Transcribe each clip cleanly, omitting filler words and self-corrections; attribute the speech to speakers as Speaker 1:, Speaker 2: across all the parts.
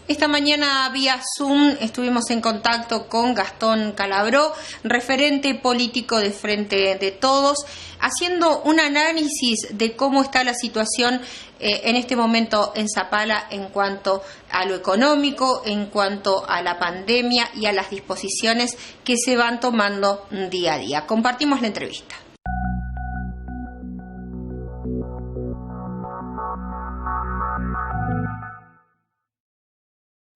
Speaker 1: Esta mañana vía Zoom estuvimos en contacto con Gastón Calabró, referente político de Frente de Todos, haciendo un análisis de cómo está la situación en este momento en Zapala en cuanto a lo económico, en cuanto a la pandemia y a las disposiciones que se van tomando día a día. Compartimos la entrevista.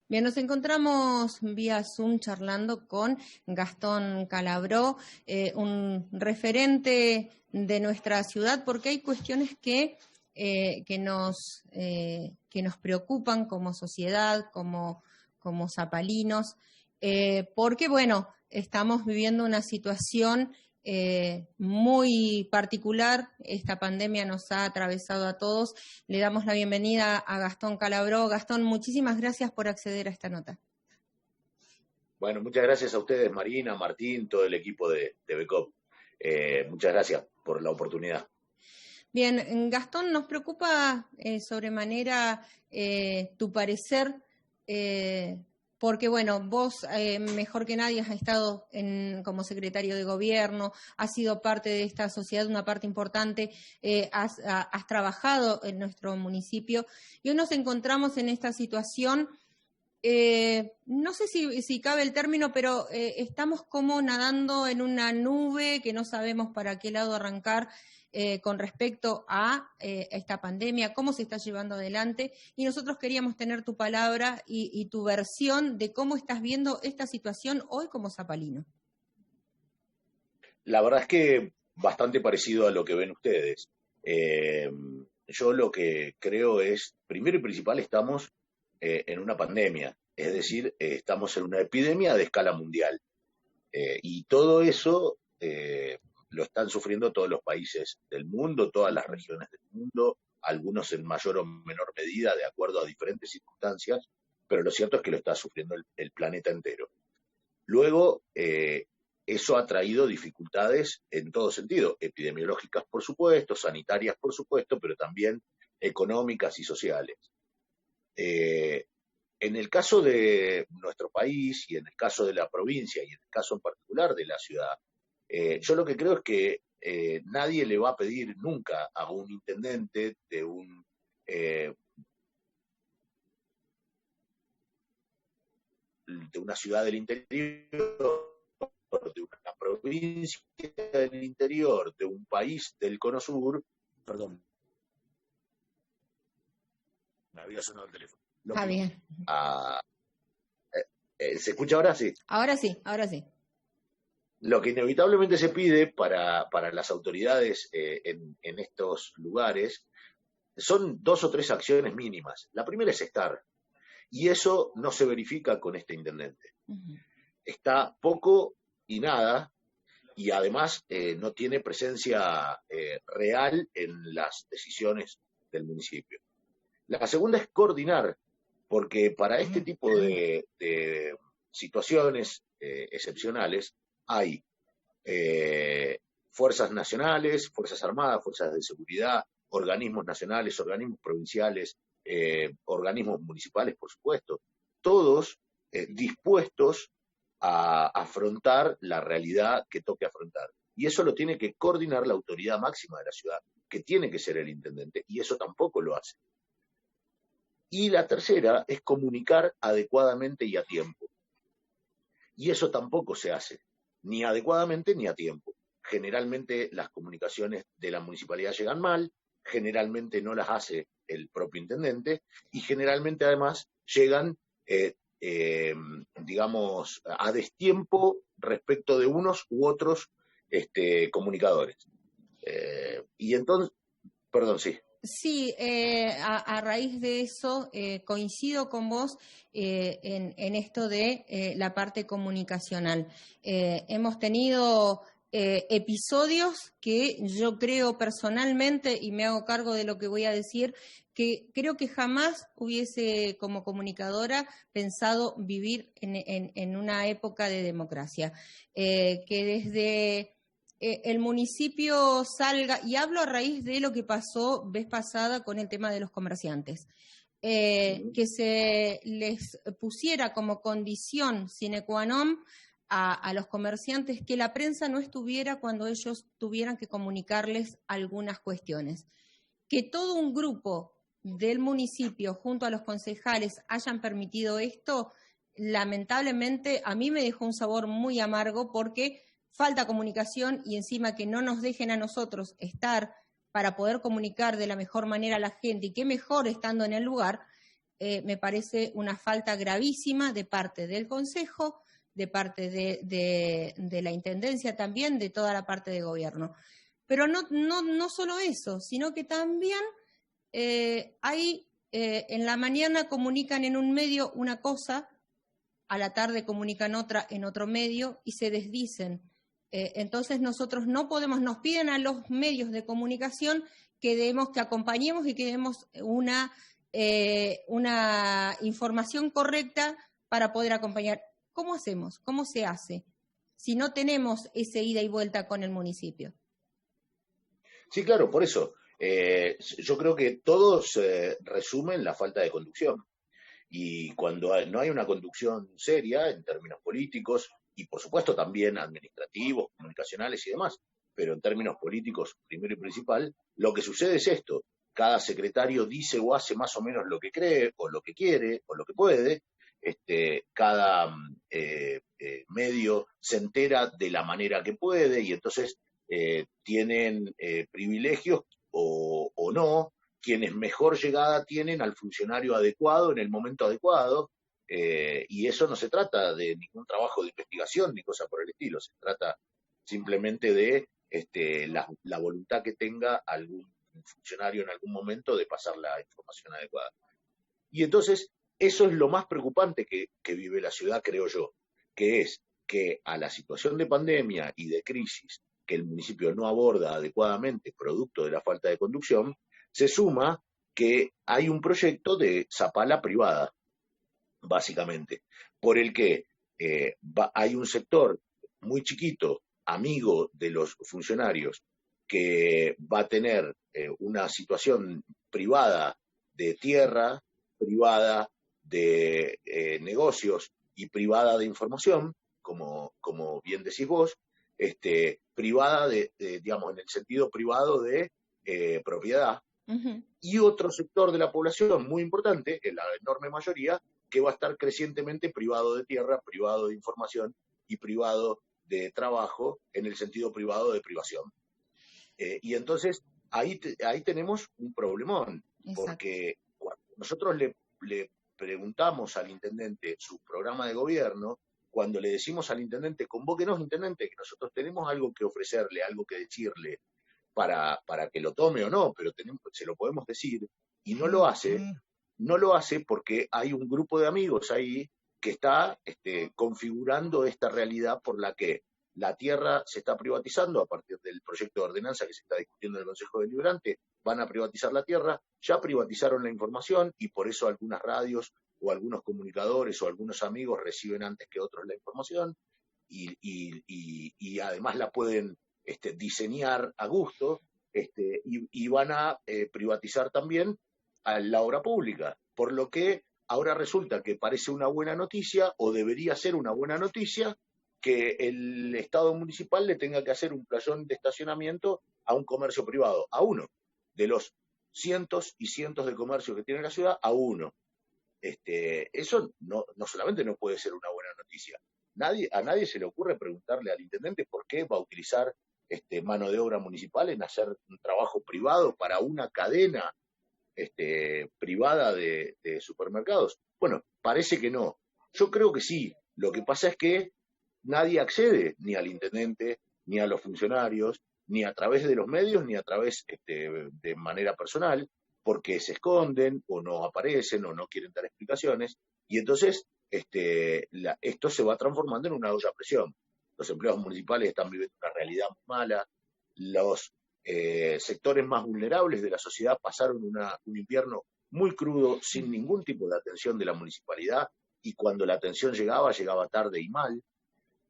Speaker 1: Bien, nos encontramos vía Zoom charlando con Gastón Calabró, un referente de nuestra ciudad, porque hay cuestiones que nos preocupan como sociedad, como zapalinos, porque, bueno, estamos viviendo una situación muy particular. Esta pandemia nos ha atravesado a todos. Le damos la bienvenida a Gastón Calabró. Gastón, muchísimas gracias por acceder a esta nota.
Speaker 2: Bueno, muchas gracias a ustedes, Marina, Martín, todo el equipo de BCOP. Muchas gracias por la oportunidad.
Speaker 1: Bien, Gastón, nos preocupa sobremanera tu parecer, porque, bueno, vos mejor que nadie has estado como secretario de gobierno, has sido parte de esta sociedad, una parte importante, has trabajado en nuestro municipio y hoy nos encontramos en esta situación, no sé si cabe el término, pero estamos como nadando en una nube que no sabemos para qué lado arrancar. Con respecto a esta pandemia, cómo se está llevando adelante, y nosotros queríamos tener tu palabra y tu versión de cómo estás viendo esta situación hoy como zapalino.
Speaker 2: La verdad es que bastante parecido a lo que ven ustedes. Yo lo que creo es, primero y principal, estamos en una pandemia, es decir, estamos en una epidemia de escala mundial. Y todo eso lo están sufriendo todos los países del mundo, todas las regiones del mundo, algunos en mayor o menor medida, de acuerdo a diferentes circunstancias, pero lo cierto es que lo está sufriendo el planeta entero. Luego, eso ha traído dificultades en todo sentido, epidemiológicas por supuesto, sanitarias por supuesto, pero también económicas y sociales. En el caso de nuestro país y en el caso de la provincia y en el caso en particular de la ciudad, yo lo que creo es que nadie le va a pedir nunca a un intendente de una ciudad del interior, de una provincia del interior, de un país del Cono Sur, perdón, me había sonado el teléfono.
Speaker 1: Bien.
Speaker 2: ¿Se escucha ahora? Sí.
Speaker 1: Ahora sí, ahora sí.
Speaker 2: Lo que inevitablemente se pide para las autoridades en estos lugares son 2 o 3 acciones mínimas. La primera es estar, y eso no se verifica con este intendente. Uh-huh. Está poco y nada, y además no tiene presencia real en las decisiones del municipio. La segunda es coordinar, porque para este tipo de situaciones excepcionales hay fuerzas nacionales, fuerzas armadas, fuerzas de seguridad, organismos nacionales, organismos provinciales, organismos municipales, por supuesto, todos dispuestos a afrontar la realidad que toque afrontar. Y eso lo tiene que coordinar la autoridad máxima de la ciudad, que tiene que ser el intendente, y eso tampoco lo hace. Y la tercera es comunicar adecuadamente y a tiempo. Y eso tampoco se hace, ni adecuadamente ni a tiempo. Generalmente las comunicaciones de la municipalidad llegan mal, generalmente no las hace el propio intendente y generalmente además llegan, digamos, a destiempo respecto de unos u otros comunicadores. Y entonces, perdón, sí.
Speaker 1: Sí, a raíz de eso coincido con vos en esto de la parte comunicacional. Hemos tenido episodios que yo creo personalmente, y me hago cargo de lo que voy a decir, que creo que jamás hubiese como comunicadora pensado vivir en una época de democracia. Que desde el municipio salga, y hablo a raíz de lo que pasó vez pasada con el tema de los comerciantes, que se les pusiera como condición sine qua non a los comerciantes que la prensa no estuviera cuando ellos tuvieran que comunicarles algunas cuestiones. Que todo un grupo del municipio junto a los concejales hayan permitido esto, lamentablemente a mí me dejó un sabor muy amargo, porque falta comunicación, y encima que no nos dejen a nosotros estar para poder comunicar de la mejor manera a la gente, y qué mejor estando en el lugar, me parece una falta gravísima de parte del Consejo, de parte de la Intendencia también, de toda la parte de gobierno. Pero no solo eso, sino que también en la mañana comunican en un medio una cosa, a la tarde comunican otra en otro medio y se desdicen. Entonces nosotros no podemos, nos piden a los medios de comunicación que acompañemos y que demos una información correcta para poder acompañar. ¿Cómo hacemos? ¿Cómo se hace si no tenemos ese ida y vuelta con el municipio?
Speaker 2: Sí, claro, por eso. Yo creo que todos resumen la falta de conducción. Y cuando no hay una conducción seria en términos políticos y por supuesto también administrativos, comunicacionales y demás, pero en términos políticos, primero y principal, lo que sucede es esto: cada secretario dice o hace más o menos lo que cree o lo que quiere o lo que puede, cada medio se entera de la manera que puede, y entonces tienen privilegios o no quienes mejor llegada tienen al funcionario adecuado en el momento adecuado, y eso no se trata de ningún trabajo de investigación ni cosa por el estilo, se trata simplemente de la voluntad que tenga algún funcionario en algún momento de pasar la información adecuada. Y entonces, eso es lo más preocupante que vive la ciudad, creo yo, que es que a la situación de pandemia y de crisis que el municipio no aborda adecuadamente, producto de la falta de conducción, se suma que hay un proyecto de Zapala privada, básicamente, por el que hay un sector muy chiquito, amigo de los funcionarios, que va a tener una situación privada de tierra, privada de negocios y privada de información, como bien decís vos, privada digamos, en el sentido privado de propiedad, y otro sector de la población muy importante, en la enorme mayoría, que va a estar crecientemente privado de tierra, privado de información y privado de trabajo, en el sentido privado de privación. Y entonces ahí tenemos un problemón. Exacto. Porque cuando nosotros le preguntamos al intendente su programa de gobierno, cuando le decimos al intendente, convóquenos, intendente, que nosotros tenemos algo que ofrecerle, algo que decirle, para que lo tome o no, pero se lo podemos decir, y no lo hace porque hay un grupo de amigos ahí que está configurando esta realidad por la que la tierra se está privatizando a partir del proyecto de ordenanza que se está discutiendo en el Consejo Deliberante. Van a privatizar la tierra, ya privatizaron la información, y por eso algunas radios o algunos comunicadores o algunos amigos reciben antes que otros la información, y además la pueden diseñar a gusto, y van a privatizar también a la obra pública, por lo que ahora resulta que parece una buena noticia, o debería ser una buena noticia, que el Estado municipal le tenga que hacer un playón de estacionamiento a un comercio privado, a uno, de los cientos y cientos de comercios que tiene la ciudad, a uno. Eso no solamente no puede ser una buena noticia. A nadie se le ocurre preguntarle al intendente por qué va a utilizar mano de obra municipal en hacer un trabajo privado para una cadena privada de supermercados. Bueno, parece que no. Yo creo que sí. Lo que pasa es que nadie accede ni al intendente, ni a los funcionarios, ni a través de los medios, ni a través de manera personal, porque se esconden o no aparecen o no quieren dar explicaciones, y entonces esto se va transformando en una olla a presión. Los empleados municipales están viviendo una realidad muy mala, los sectores más vulnerables de la sociedad pasaron un invierno muy crudo, sin ningún tipo de atención de la municipalidad, y cuando la atención llegaba tarde y mal,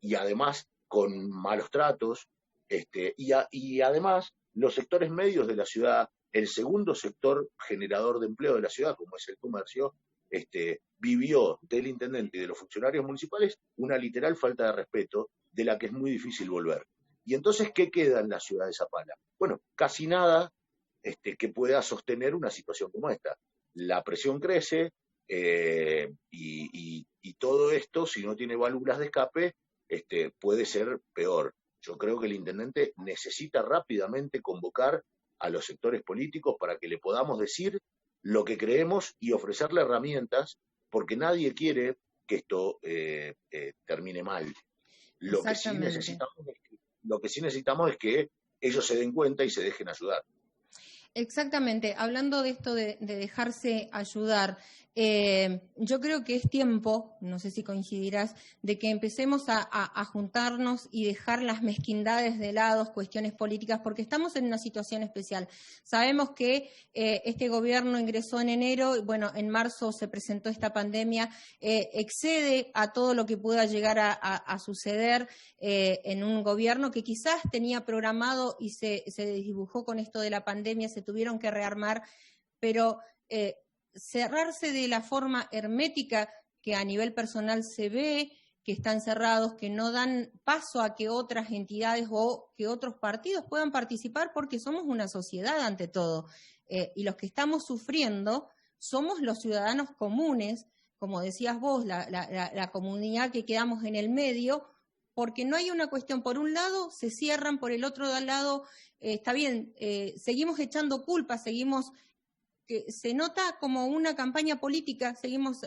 Speaker 2: y además con malos tratos, Y además, los sectores medios de la ciudad, el segundo sector generador de empleo de la ciudad, como es el comercio, vivió del intendente y de los funcionarios municipales una literal falta de respeto de la que es muy difícil volver. Y entonces, ¿qué queda en la ciudad de Zapala? Bueno, casi nada que pueda sostener una situación como esta. La presión crece y todo esto, si no tiene válvulas de escape, puede ser peor. Yo creo que el intendente necesita rápidamente convocar a los sectores políticos para que le podamos decir lo que creemos y ofrecerle herramientas, porque nadie quiere que esto termine mal. Lo que sí necesitamos es que ellos se den cuenta y se dejen ayudar.
Speaker 1: Exactamente. Hablando de esto de dejarse ayudar, yo creo que es tiempo, no sé si coincidirás, de que empecemos a juntarnos y dejar las mezquindades de lado, cuestiones políticas, porque estamos en una situación especial. Sabemos que este gobierno ingresó en enero, y bueno, en marzo se presentó esta pandemia, excede a todo lo que pueda llegar a suceder en un gobierno que quizás tenía programado y se dibujó con esto de la pandemia, se tuvieron que rearmar, pero cerrarse de la forma hermética que a nivel personal se ve, que están cerrados, que no dan paso a que otras entidades o que otros partidos puedan participar, porque somos una sociedad ante todo. Y los que estamos sufriendo somos los ciudadanos comunes, como decías vos, la comunidad que quedamos en el medio, porque no hay una cuestión, por un lado se cierran, por el otro lado, está bien, seguimos echando culpas, seguimos, que se nota como una campaña política, seguimos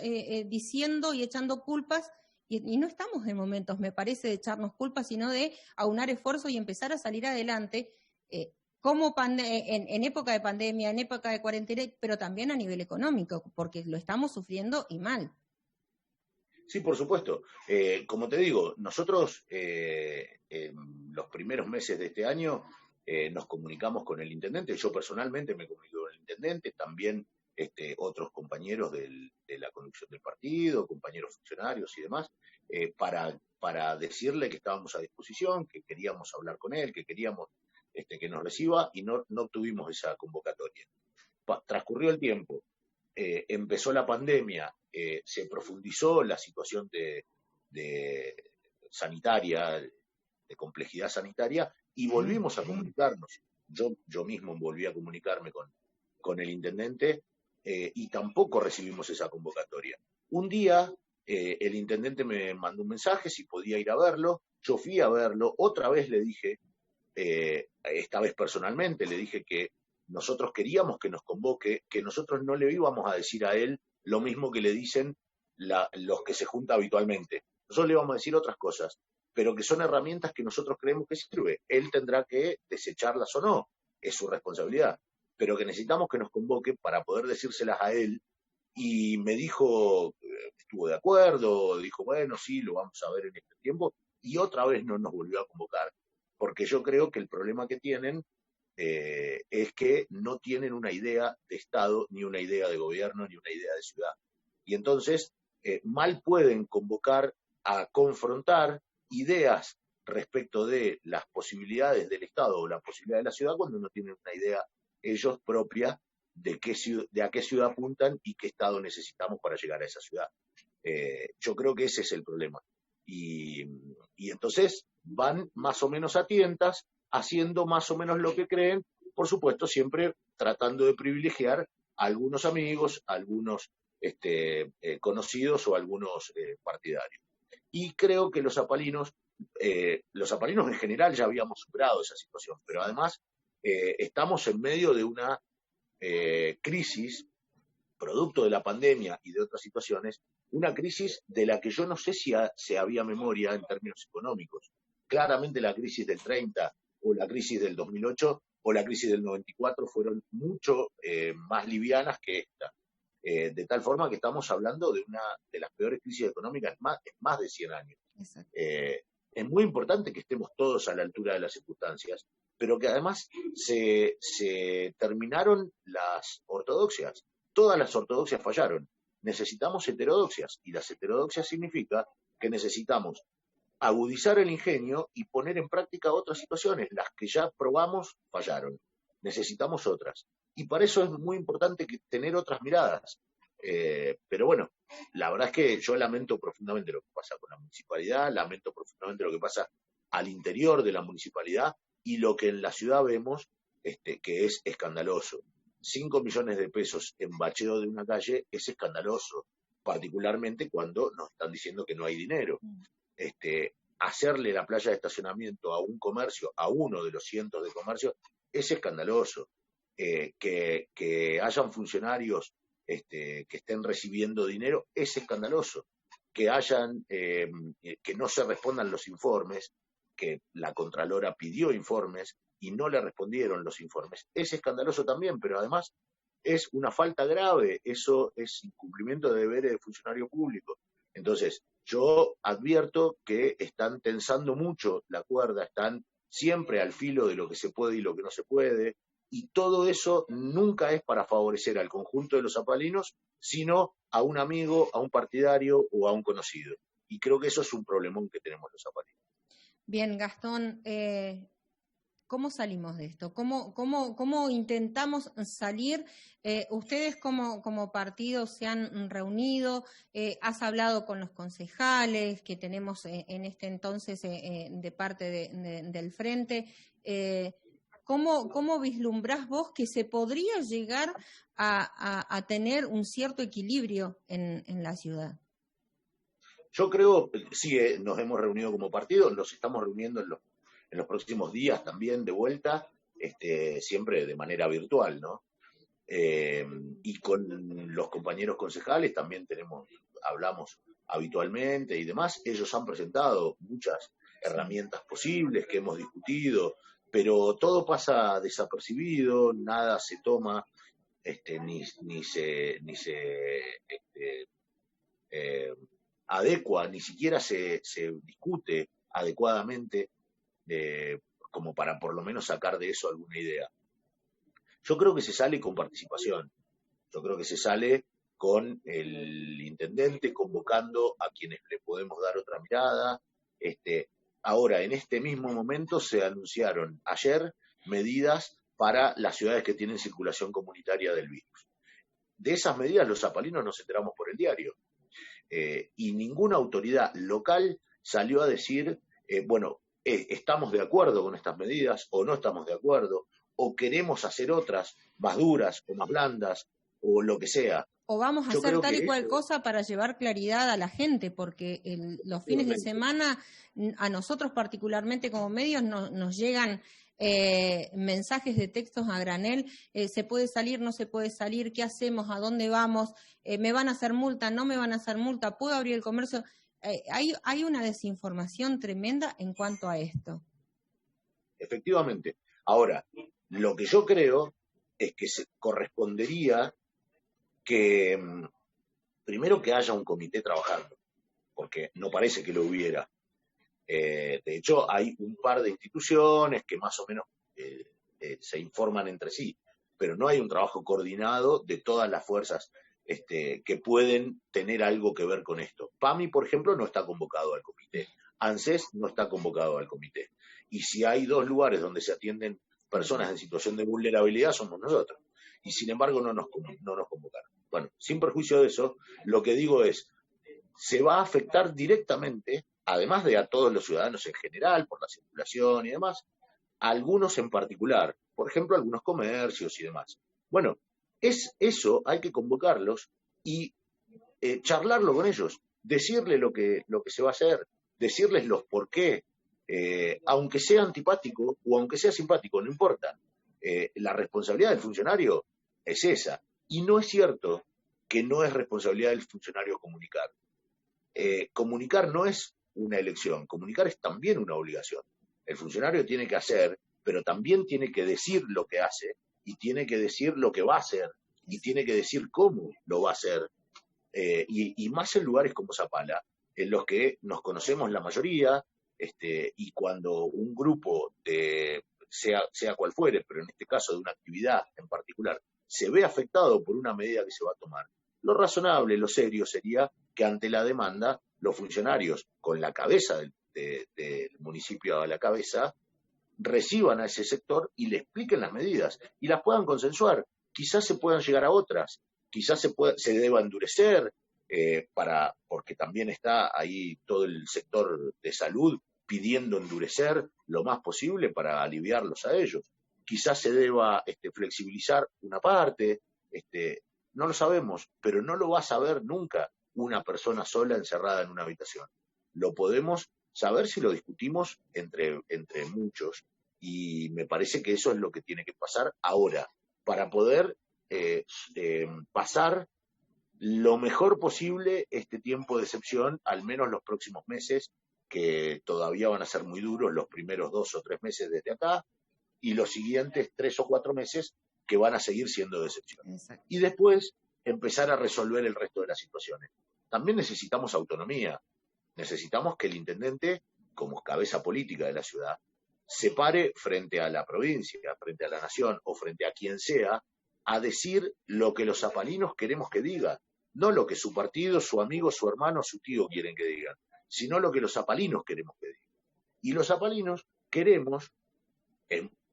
Speaker 1: diciendo y echando culpas, y no estamos en momentos, me parece, de echarnos culpas, sino de aunar esfuerzos y empezar a salir adelante, como en época de pandemia, en época de cuarentena, pero también a nivel económico, porque lo estamos sufriendo y mal.
Speaker 2: Sí, por supuesto. Como te digo, nosotros en los primeros meses de este año nos comunicamos con el intendente. Yo personalmente me comuniqué con el intendente, también otros compañeros de la conducción del partido, compañeros funcionarios y demás, para decirle que estábamos a disposición, que queríamos hablar con él, que queríamos que nos reciba, y no obtuvimos esa convocatoria. Transcurrió el tiempo. Empezó la pandemia, se profundizó la situación de sanitaria, de complejidad sanitaria, y volvimos a comunicarnos. Yo mismo volví a comunicarme con el intendente y tampoco recibimos esa convocatoria. Un día el intendente me mandó un mensaje si podía ir a verlo, yo fui a verlo, otra vez le dije, esta vez personalmente, le dije que nosotros queríamos que nos convoque, que nosotros no le íbamos a decir a él lo mismo que le dicen los que se juntan habitualmente. Nosotros le íbamos a decir otras cosas, pero que son herramientas que nosotros creemos que sirve. Él tendrá que desecharlas o no, es su responsabilidad, pero que necesitamos que nos convoque para poder decírselas a él. Y me dijo, estuvo de acuerdo, dijo, bueno, sí, lo vamos a ver en este tiempo, y otra vez no nos volvió a convocar, porque yo creo que el problema que tienen es que no tienen una idea de Estado, ni una idea de gobierno, ni una idea de ciudad. Y entonces mal pueden convocar a confrontar ideas respecto de las posibilidades del Estado o la posibilidad de la ciudad cuando no tienen una idea ellos propia de a qué ciudad apuntan y qué Estado necesitamos para llegar a esa ciudad. Yo creo que ese es el problema. Y entonces van más o menos a tientas, haciendo más o menos lo que creen, por supuesto siempre tratando de privilegiar a algunos amigos, a algunos conocidos o a algunos partidarios. Y creo que los zapalinos en general ya habíamos superado esa situación, pero además estamos en medio de una crisis, producto de la pandemia y de otras situaciones, una crisis de la que yo no sé si se había memoria en términos económicos. Claramente la crisis del 30 o la crisis del 2008 o la crisis del 94 fueron mucho más livianas que esta. De tal forma que estamos hablando de una de las peores crisis económicas en más de 100 años. Es muy importante que estemos todos a la altura de las circunstancias, pero que además se terminaron las ortodoxias. Todas las ortodoxias fallaron. Necesitamos heterodoxias, y las heterodoxias significa que necesitamos agudizar el ingenio y poner en práctica otras situaciones. Las que ya probamos fallaron. Necesitamos otras. Y para eso es muy importante tener otras miradas. Pero bueno, la verdad es que yo lamento profundamente lo que pasa con la municipalidad, lamento profundamente lo que pasa al interior de la municipalidad y lo que en la ciudad vemos, que es escandaloso. 5 millones de pesos en bacheo de una calle es escandaloso, particularmente cuando nos están diciendo que no hay dinero. Hacerle la playa de estacionamiento a un comercio, a uno de los cientos de comercios, es escandaloso. Que hayan funcionarios que estén recibiendo dinero es escandaloso. Que no se respondan los informes, que la Contralora pidió informes y no le respondieron los informes, es escandaloso también, pero además es una falta grave, eso es incumplimiento de deberes de funcionario público. Entonces, yo advierto que están tensando mucho la cuerda, están siempre al filo de lo que se puede y lo que no se puede, y todo eso nunca es para favorecer al conjunto de los zapalinos, sino a un amigo, a un partidario o a un conocido. Y creo que eso es un problemón que tenemos los zapalinos.
Speaker 1: Bien, Gastón, ¿cómo salimos de esto? ¿Cómo intentamos salir? Ustedes como partido se han reunido, has hablado con los concejales que tenemos en este entonces de parte del Frente. ¿Cómo vislumbrás vos que se podría llegar a tener un cierto equilibrio en la ciudad?
Speaker 2: Yo creo, sí, nos hemos reunido como partido, nos estamos reuniendo en los próximos días también de vuelta, siempre de manera virtual, ¿no? Y con los compañeros concejales también hablamos habitualmente y demás. Ellos han presentado muchas herramientas posibles que hemos discutido, pero todo pasa desapercibido, nada se toma, ni se adecua, ni siquiera se discute adecuadamente, como para por lo menos sacar de eso alguna idea. Yo creo que se sale con participación, yo creo que se sale con el intendente convocando a quienes le podemos dar otra mirada. Ahora, en este mismo momento se anunciaron ayer medidas para las ciudades que tienen circulación comunitaria del virus. De esas medidas los zapalinos nos enteramos por el diario. Y ninguna autoridad local salió a decir, estamos de acuerdo con estas medidas o no estamos de acuerdo, o queremos hacer otras más duras o más blandas, o lo que sea.
Speaker 1: O vamos a hacer tal y cual cosa para llevar claridad a la gente, porque los fines de semana, a nosotros particularmente como medios, nos llegan mensajes de textos a granel, se puede salir, no se puede salir, qué hacemos, a dónde vamos, me van a hacer multa, no me van a hacer multa, puedo abrir el comercio. Hay una desinformación tremenda en cuanto a esto.
Speaker 2: Efectivamente. Ahora, lo que yo creo es que se correspondería que primero que haya un comité trabajando, porque no parece que lo hubiera. De hecho, hay un par de instituciones que más o menos se informan entre sí, pero no hay un trabajo coordinado de todas las fuerzas que pueden tener algo que ver con esto. PAMI, por ejemplo, no está convocado al comité. ANSES no está convocado al comité. Y si hay 2 lugares donde se atienden personas en situación de vulnerabilidad, somos nosotros. Y sin embargo no nos convocaron. Bueno, sin perjuicio de eso, lo que digo es, se va a afectar directamente, además de a todos los ciudadanos en general, por la circulación y demás, a algunos en particular, por ejemplo, algunos comercios y demás. Bueno, eso hay que convocarlos y charlarlo con ellos, decirles lo que se va a hacer, decirles los por qué, aunque sea antipático o aunque sea simpático, no importa. La responsabilidad del funcionario es esa. Y no es cierto que no es responsabilidad del funcionario comunicar. Comunicar no es una elección, comunicar es también una obligación. El funcionario tiene que hacer, pero también tiene que decir lo que hace, y tiene que decir lo que va a hacer, y tiene que decir cómo lo va a hacer, y más en lugares como Zapala, en los que nos conocemos la mayoría, y cuando un grupo, sea cual fuere, pero en este caso de una actividad en particular, se ve afectado por una medida que se va a tomar, lo razonable, lo serio sería que ante la demanda los funcionarios, con la cabeza del municipio a la cabeza, reciban a ese sector y le expliquen las medidas y las puedan consensuar. Quizás se puedan llegar a otras, quizás se deba endurecer, porque también está ahí todo el sector de salud pidiendo endurecer lo más posible para aliviarlos a ellos. Quizás se deba flexibilizar una parte, no lo sabemos, pero no lo va a saber nunca una persona sola encerrada en una habitación. Lo podemos saber si lo discutimos entre muchos, y me parece que eso es lo que tiene que pasar ahora, para poder pasar lo mejor posible este tiempo de excepción, al menos los próximos meses, que todavía van a ser muy duros, los primeros 2 o 3 meses desde acá, y los siguientes 3 o 4 meses que van a seguir siendo de excepción.
Speaker 1: Exacto.
Speaker 2: Y después empezar a resolver el resto de las situaciones. También necesitamos autonomía, necesitamos que el intendente, como cabeza política de la ciudad, se pare frente a la provincia, frente a la nación o frente a quien sea, a decir lo que los zapalinos queremos que diga, no lo que su partido, su amigo, su hermano, su tío quieren que digan, sino lo que los zapalinos queremos que digan. Y los zapalinos queremos,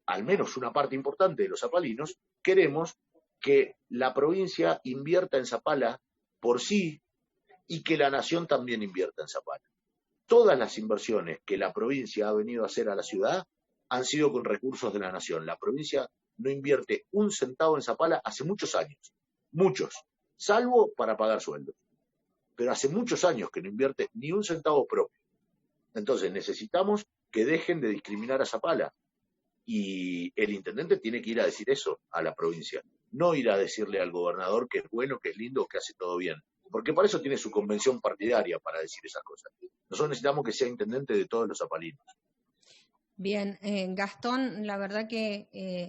Speaker 2: al menos una parte importante de los zapalinos, queremos que la provincia invierta en Zapala por sí y que la nación también invierta en Zapala. Todas las inversiones que la provincia ha venido a hacer a la ciudad han sido con recursos de la nación. La provincia no invierte un centavo en Zapala hace muchos años, muchos, salvo para pagar sueldos. Pero hace muchos años que no invierte ni un centavo propio. Entonces necesitamos que dejen de discriminar a Zapala. Y el intendente tiene que ir a decir eso a la provincia, no ir a decirle al gobernador que es bueno, que es lindo, que hace todo bien, porque para eso tiene su convención partidaria para decir esas cosas. Nosotros necesitamos que sea intendente de todos los zapalinos.
Speaker 1: Bien, Gastón, la verdad que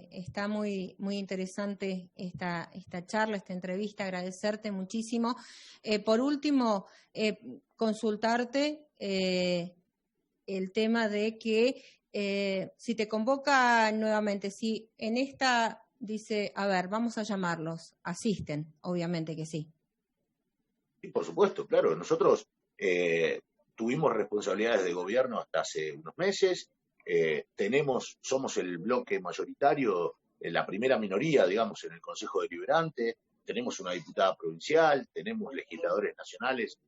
Speaker 1: está muy, muy interesante esta charla, esta entrevista, agradecerte muchísimo. Por último, consultarte el tema de que si te convoca nuevamente, si en esta dice, a ver, vamos a llamarlos, asisten, obviamente que sí.
Speaker 2: Y por supuesto, claro, nosotros tuvimos responsabilidades de gobierno hasta hace unos meses, somos el bloque mayoritario, la primera minoría, digamos, en el Consejo Deliberante, tenemos una diputada provincial, tenemos legisladores nacionales,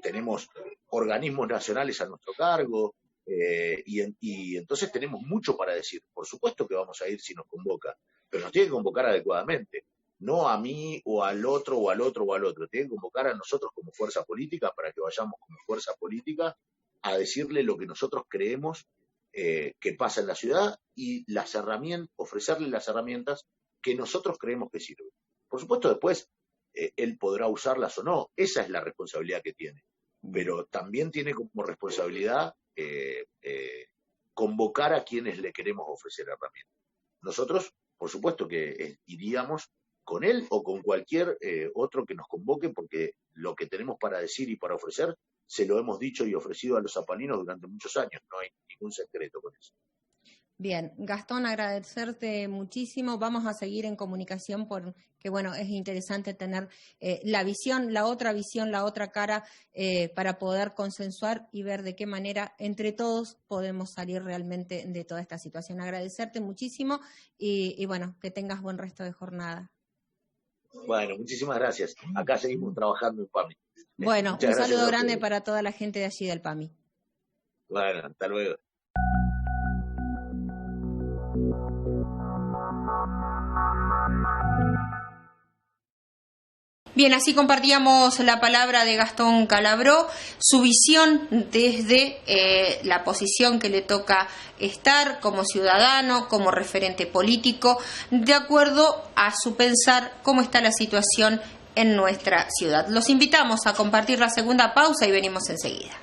Speaker 2: tenemos organismos nacionales a nuestro cargo, y entonces tenemos mucho para decir. Por supuesto que vamos a ir si nos convoca, pero nos tiene que convocar adecuadamente, no a mí o al otro o al otro o al otro, tiene que convocar a nosotros como fuerza política para que vayamos como fuerza política a decirle lo que nosotros creemos que pasa en la ciudad y ofrecerle las herramientas que nosotros creemos que sirven. Por supuesto, después él podrá usarlas o no, esa es la responsabilidad que tiene, pero también tiene como responsabilidad convocar a quienes le queremos ofrecer herramientas. Nosotros, por supuesto que iríamos con él o con cualquier otro que nos convoque, porque lo que tenemos para decir y para ofrecer se lo hemos dicho y ofrecido a los zapalinos durante muchos años, no hay ningún secreto con eso.
Speaker 1: Bien, Gastón, agradecerte muchísimo. Vamos a seguir en comunicación porque, bueno, es interesante tener la otra cara para poder consensuar y ver de qué manera entre todos podemos salir realmente de toda esta situación. Agradecerte muchísimo y bueno, que tengas buen resto de jornada.
Speaker 2: Bueno, muchísimas gracias. Acá seguimos trabajando en PAMI.
Speaker 1: Bueno, un saludo grande para toda la gente de allí del PAMI.
Speaker 2: Bueno, hasta luego.
Speaker 1: Bien, así compartíamos la palabra de Gastón Calabró, su visión desde la posición que le toca estar como ciudadano, como referente político, de acuerdo a su pensar cómo está la situación en nuestra ciudad. Los invitamos a compartir la segunda pausa y venimos enseguida.